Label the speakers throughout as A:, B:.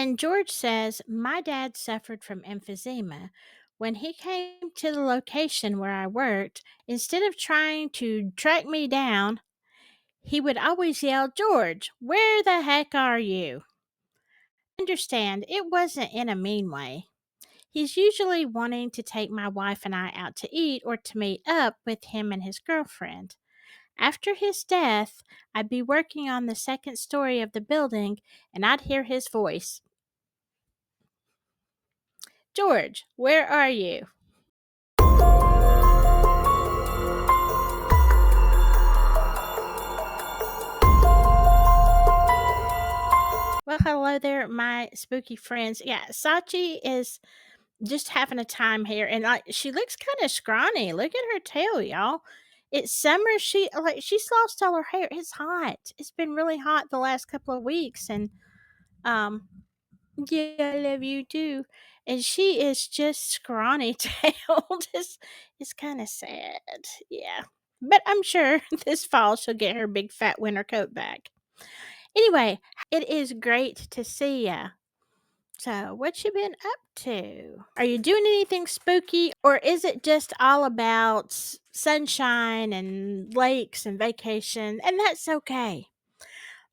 A: And George says, my dad suffered from emphysema. When he came to the location where I worked, instead of trying to track me down, he would always yell, George, where the heck are you? Understand, it wasn't in a mean way. He's usually wanting to take my wife and I out to eat or to meet up with him and his girlfriend. After his death, I'd be working on the second story of the building and I'd hear his voice, George, where are you? Well, hello there, my spooky friends. Yeah, Sachi is just having a time here, and she looks kind of scrawny. Look at her tail, y'all. It's summer. She's lost all her hair. It's hot. It's been really hot the last couple of weeks, and um, yeah, I love you too. And she is just scrawny tailed. It's kind of sad. Yeah, but I'm sure this fall she'll get her big fat winter coat back. Anyway, it is great to see ya. So, what you been up to? Are you doing anything spooky or is it just all about sunshine and lakes and vacation? And that's okay.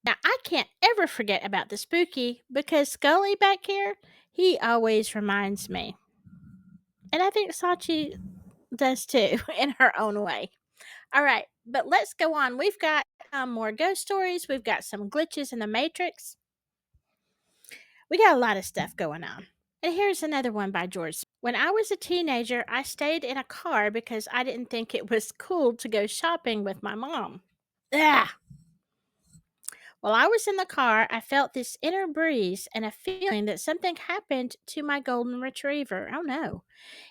A: Now, I can't ever forget about the spooky because Scully back here, he always reminds me. And I think Sachi does too in her own way. All right, but let's go on. We've got more ghost stories. We've got some glitches in the Matrix. We got a lot of stuff going on. And here's another one by George. When I was a teenager, I stayed in a car because I didn't think it was cool to go shopping with my mom. Ah! While I was in the car, I felt this inner breeze and a feeling that something happened to my golden retriever. Oh no.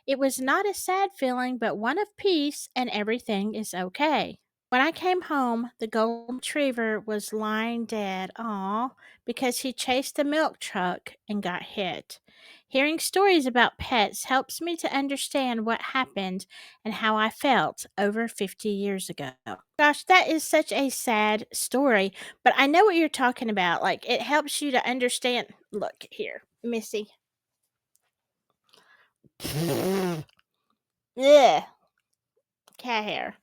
A: It was not a sad feeling, but one of peace and everything is okay. When I came home, the golden retriever was lying dead, aw, because he chased the milk truck and got hit. Hearing stories about pets helps me to understand what happened and how I felt over 50 years ago. Gosh, that is such a sad story, but I know what you're talking about. Like, it helps you to understand. Look here, Missy. Yeah, cat hair.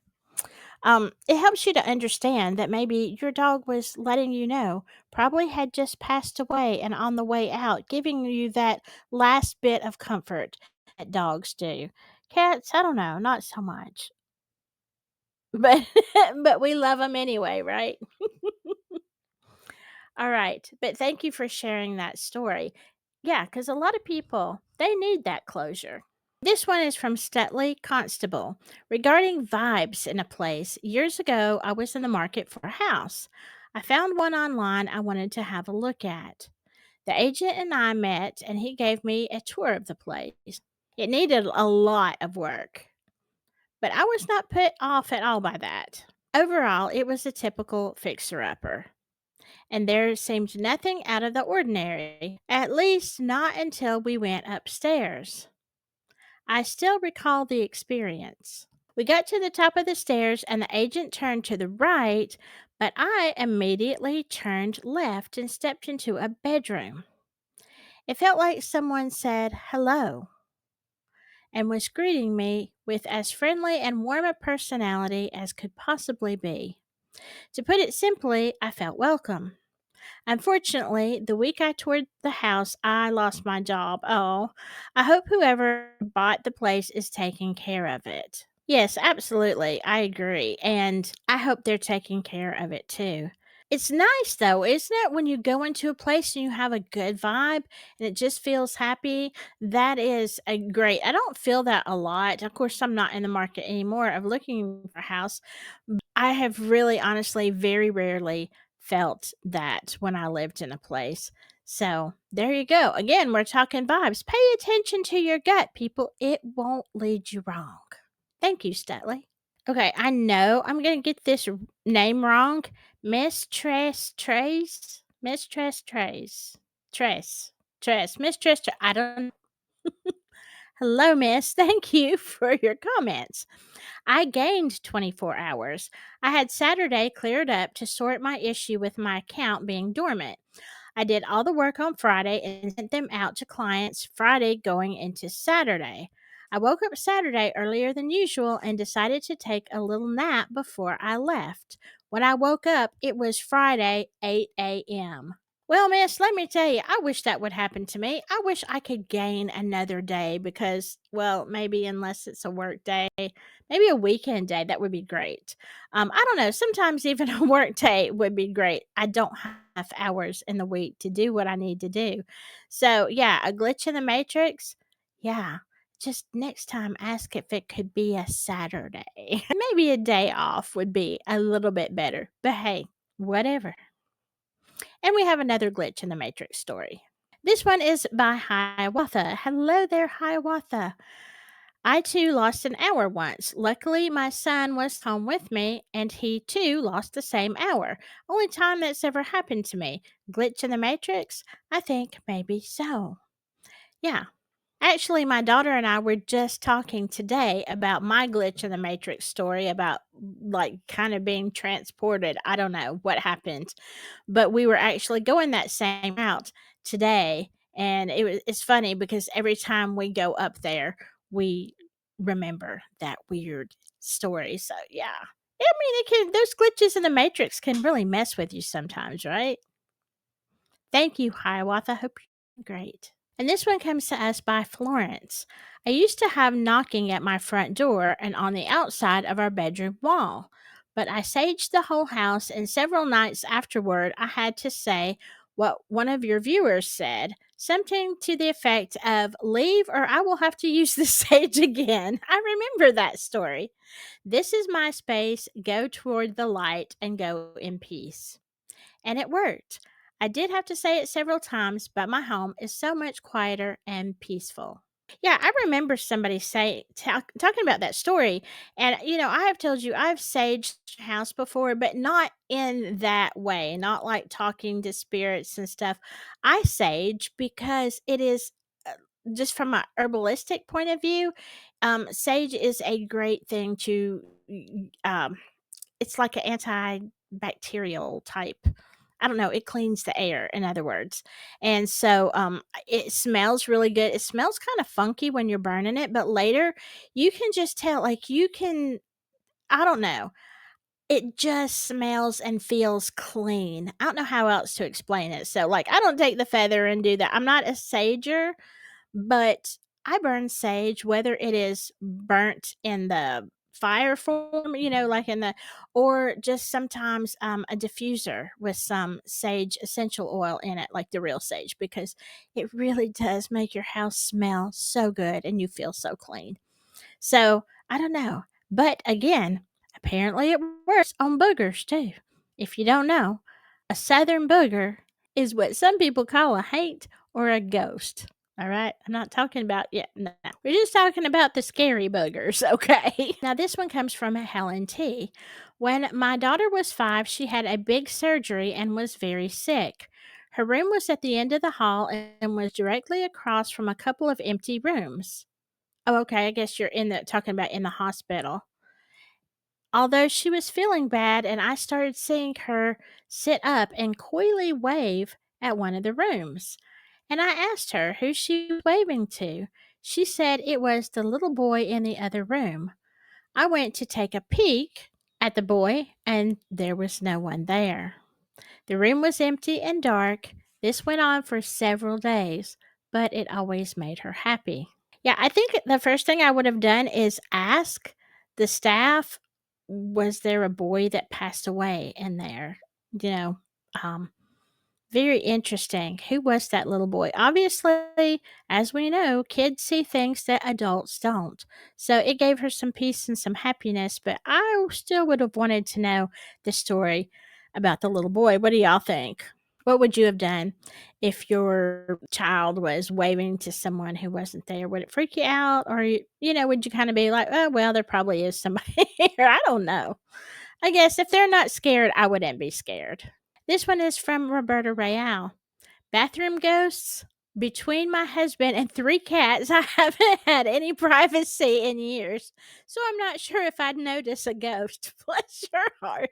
A: It helps you to understand that maybe your dog was letting you know, probably had just passed away and on the way out, giving you that last bit of comfort that dogs do. Cats, I don't know, not so much. But but we love them anyway, right? All right. But thank you for sharing that story. Yeah, cuz a lot of people, they need that closure. This one is from Stutley Constable. Regarding vibes in a place, years ago I was in the market for a house. I found one online I wanted to have a look at. The agent and I met, and he gave me a tour of the place. It needed a lot of work, but I was not put off at all by that. Overall, it was a typical fixer upper, and there seemed nothing out of the ordinary, at least not until we went upstairs. I still recall the experience. We got to the top of the stairs and the agent turned to the right, but I immediately turned left and stepped into a bedroom. It felt like someone said hello and was greeting me with as friendly and warm a personality as could possibly be. To put it simply, I felt welcome. Unfortunately, the week I toured the house, I lost my job. Oh, I hope whoever bought the place is taking care of it. Yes, absolutely. I agree. And I hope they're taking care of it too. It's nice though, isn't it? When you go into a place and you have a good vibe and it just feels happy. That is a great. I don't feel that a lot. Of course, I'm not in the market anymore of looking for a house. I have really honestly very rarely felt that when I lived in a place. So there you go. Again, we're talking vibes. Pay attention to your gut, people. It won't lead you wrong. Thank you, Stutley. Okay, I know I'm gonna get this name wrong. Mistress Trace? Mistress Trace. Trace. Trace. Mistress I don't. Hello, miss. Thank you for your comments. I gained 24 hours. I had Saturday cleared up to sort my issue with my account being dormant. I did all the work on Friday and sent them out to clients Friday going into Saturday. I woke up Saturday earlier than usual and decided to take a little nap before I left. When I woke up, it was Friday, 8 a.m. Well, miss, let me tell you, I wish that would happen to me. I wish I could gain another day because, well, maybe unless it's a work day, maybe a weekend day, that would be great. I don't know. Sometimes even a work day would be great. I don't have hours in the week to do what I need to do. So, yeah, a glitch in the matrix. Yeah. Just next time, ask if it could be a Saturday. Maybe a day off would be a little bit better. But hey, whatever. And we have another glitch in the Matrix story. This one is by Hiawatha. Hello there, Hiawatha. I too lost an hour once. Luckily, my son was home with me, and he too lost the same hour. Only time that's ever happened to me. Glitch in the Matrix? I think maybe so. Yeah. Actually, my daughter and I were just talking today about my glitch in the Matrix story about like kind of being transported. I don't know what happened, but we were actually going that same route today, and it's funny because every time we go up there, we remember that weird story. So yeah. I mean, it can those glitches in the matrix can really mess with you sometimes, right? Thank you, Hiawatha. Hope you're doing great. And this one comes to us by Florence. I used to have knocking at my front door and on the outside of our bedroom wall, but I saged the whole house, and several nights afterward, I had to say what one of your viewers said, something to the effect of, leave or I will have to use the sage again. I remember that story. This is my space. Go toward the light and go in peace. And it worked. I did have to say it several times, but my home is so much quieter and peaceful. Yeah, I remember somebody talking about that story, and I have told you I've saged a house before, but not in that way, not like talking to spirits and stuff. I sage because it is just from a herbalistic point of view. Sage is a great thing to it's like an antibacterial type. I don't know, it cleans the air, in other words. And so it smells really good. It smells kind of funky when you're burning it, but later you can just tell, like you can, I don't know. It just smells and feels clean. I don't know how else to explain it. So like I don't take the feather and do that. I'm not a sager, but I burn sage, whether it is burnt in the fire form, like in the, or just sometimes a diffuser with some sage essential oil in it, like the real sage, because it really does make your house smell so good and you feel so clean. So I don't know. But again, apparently it works on boogers too. If you don't know, a southern booger is what some people call a haint or a ghost. All right. I'm not talking about, yeah, no. We're just talking about the scary boogers. Okay. Now, this one comes from Helen T. When my daughter was 5, she had a big surgery and was very sick. Her room was at the end of the hall and was directly across from a couple of empty rooms. Oh, okay, I guess you're in the talking about in the hospital. Although she was feeling bad, and I started seeing her sit up and coyly wave at one of the rooms. And I asked her who she was waving to. She said it was the little boy in the other room. I went to take a peek at the boy, and there was no one there. The room was empty and dark. This went on for several days, but it always made her happy. Yeah, I think the first thing I would have done is ask the staff, was there a boy that passed away in there? You know, um, very interesting. Who was that little boy? Obviously, as we know, kids see things that adults don't. So it gave her some peace and some happiness, but I still would have wanted to know the story about the little boy. What do y'all think? What would you have done if your child was waving to someone who wasn't there? Would it freak you out? Or, would you kind of be like, oh, well, there probably is somebody here? I don't know. I guess if they're not scared, I wouldn't be scared. This one is from Roberta Real. Bathroom ghosts. Between my husband and 3 cats, I haven't had any privacy in years. So I'm not sure if I'd notice a ghost. Bless your heart.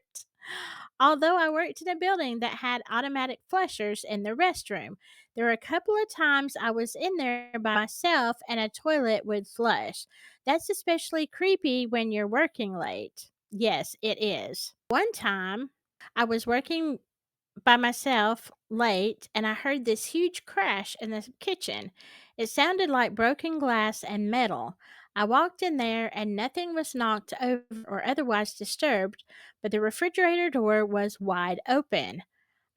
A: Although I worked in a building that had automatic flushers in the restroom, there were a couple of times I was in there by myself and a toilet would flush. That's especially creepy when you're working late. Yes, it is. One time, I was working by myself late and I heard this huge crash in the kitchen. It sounded like broken glass and metal. I walked in there and nothing was knocked over or otherwise disturbed, but the refrigerator door was wide open.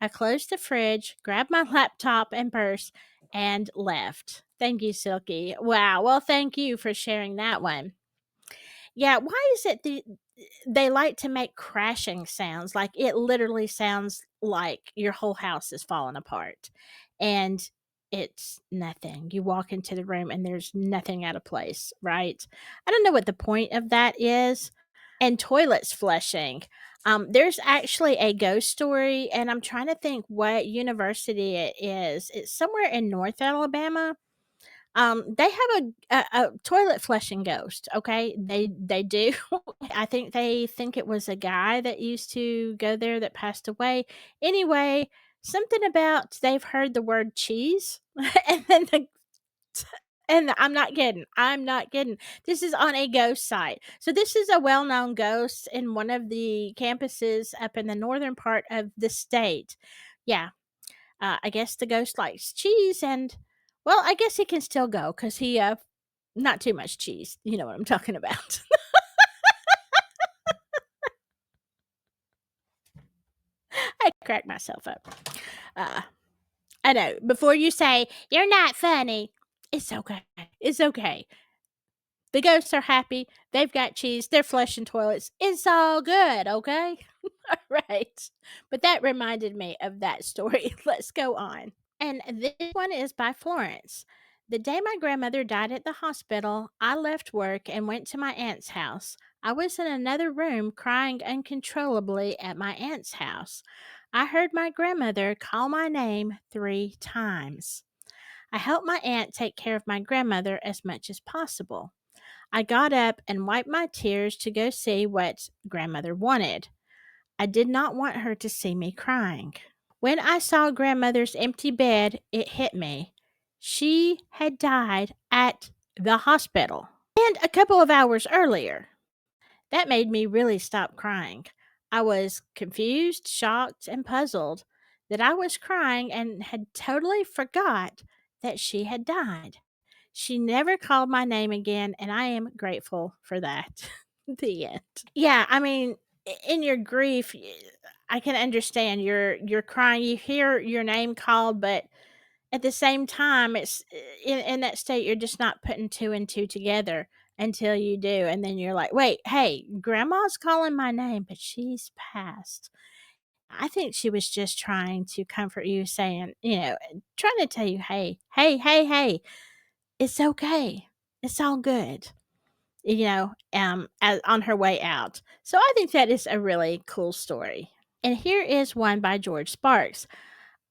A: I closed the fridge, grabbed my laptop and purse, and left. Thank you, Silky. Wow. Well, thank you for sharing that one. Yeah, why is it they like to make crashing sounds? Like, it literally sounds like your whole house is falling apart, and it's nothing. You walk into the room and there's nothing out of place, right? I don't know what the point of that is. And toilets flushing. There's actually a ghost story, and I'm trying to think what university it is. It's somewhere in North Alabama. They have a toilet flushing ghost, okay? They do. I think it was a guy that used to go there that passed away. Anyway, something about they've heard the word cheese, and then I'm not kidding. I'm not kidding. This is on a ghost site. So this is a well-known ghost in one of the campuses up in the northern part of the state. Yeah, I guess the ghost likes cheese, and well, I guess he can still go because he not too much cheese. You know what I'm talking about. I crack myself up. Uh, I know. Before you say you're not funny, it's okay. It's okay. The ghosts are happy. They've got cheese. They're flushing toilets. It's all good. Okay. All right. But that reminded me of that story. Let's go on. And this one is by Florence. The day my grandmother died at the hospital, I left work and went to my aunt's house. I was in another room crying uncontrollably at my aunt's house. I heard my grandmother call my name 3 times. I helped my aunt take care of my grandmother as much as possible. I got up and wiped my tears to go see what grandmother wanted. I did not want her to see me crying. When I saw grandmother's empty bed, it hit me. She had died at the hospital and a couple of hours earlier. That made me really stop crying. I was confused, shocked, and puzzled that I was crying and had totally forgot that she had died. She never called my name again, and I am grateful for that. The end. Yeah, I mean, in your grief, I can understand you're crying. You hear your name called, but at the same time, it's in that state. You're just not putting two and two together until you do, and then you're like, "Wait, hey, Grandma's calling my name, but she's passed." I think she was just trying to comfort you, saying, trying to tell you, "Hey, hey, hey, hey, it's okay. It's all good." On her way out. So I think that is a really cool story. And here is one by George Sparks.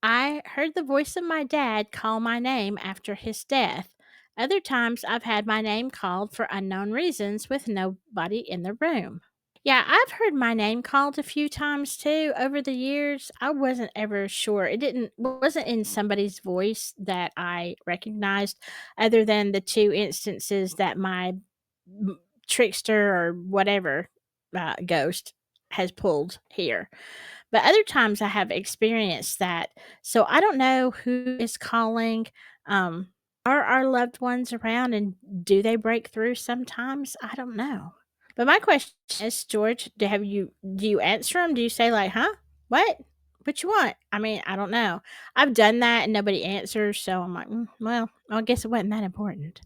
A: I heard the voice of my dad call my name after his death. Other times I've had my name called for unknown reasons with nobody in the room. Yeah, I've heard my name called a few times too over the years. I wasn't ever sure. It didn't wasn't in somebody's voice that I recognized other than the two instances that my trickster or whatever ghost has pulled here. But other times I have experienced that. So I don't know who is calling. Are our loved ones around and do they break through sometimes? I don't know. But my question is, George, do you answer them? Do you say like, "Huh? What? What you want?" I mean, I don't know. I've done that and nobody answers, so I'm like, well, I guess it wasn't that important.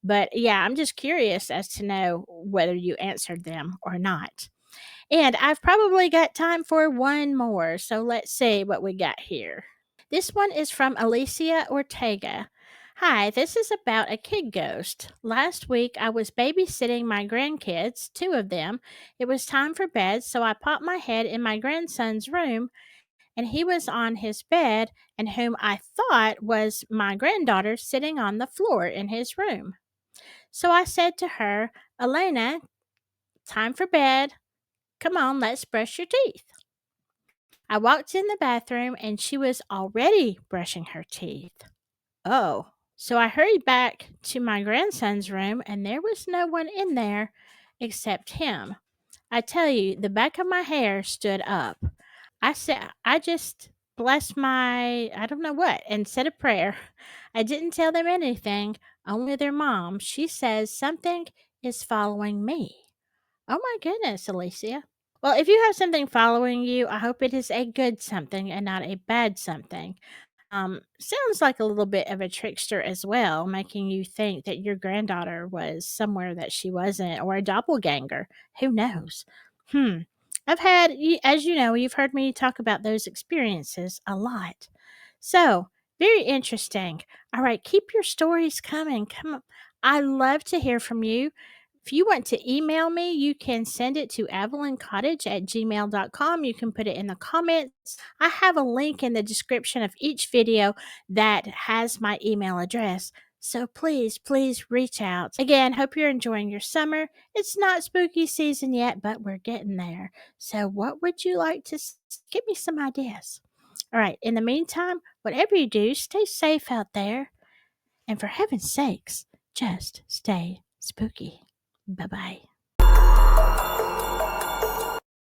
A: But yeah, I'm just curious as to know whether you answered them or not. And I've probably got time for one more, so let's see what we got here. This one is from Alicia Ortega. Hi, this is about a kid ghost. Last week I was babysitting my grandkids, two of them. It was time for bed, so I popped my head in my grandson's room, and he was on his bed, and whom I thought was my granddaughter sitting on the floor in his room. So I said to her, "Elena, time for bed. Come on, let's brush your teeth." I walked in the bathroom and she was already brushing her teeth. Oh. So I hurried back to my grandson's room and there was no one in there except him. I tell you, the back of my hair stood up. I just blessed my, I don't know what, and said a prayer. I didn't tell them anything, only their mom. She says something is following me. Oh my goodness, Alicia. Well, if you have something following you, I hope it is a good something and not a bad something. Sounds like a little bit of a trickster as well, making you think that your granddaughter was somewhere that she wasn't, or a doppelganger. Who knows? Hmm. As you know, you've heard me talk about those experiences a lot. So, very interesting. All right, keep your stories coming. Come on. I love to hear from you. If you want to email me, you can send it to avelincottage@gmail.com. You can put it in the comments. I have a link in the description of each video that has my email address. So please, please reach out. Again, hope you're enjoying your summer. It's not spooky season yet, but we're getting there. So, what would you like to give me some ideas? All right, in the meantime, whatever you do, stay safe out there. And for heaven's sakes, just stay spooky. Bye bye.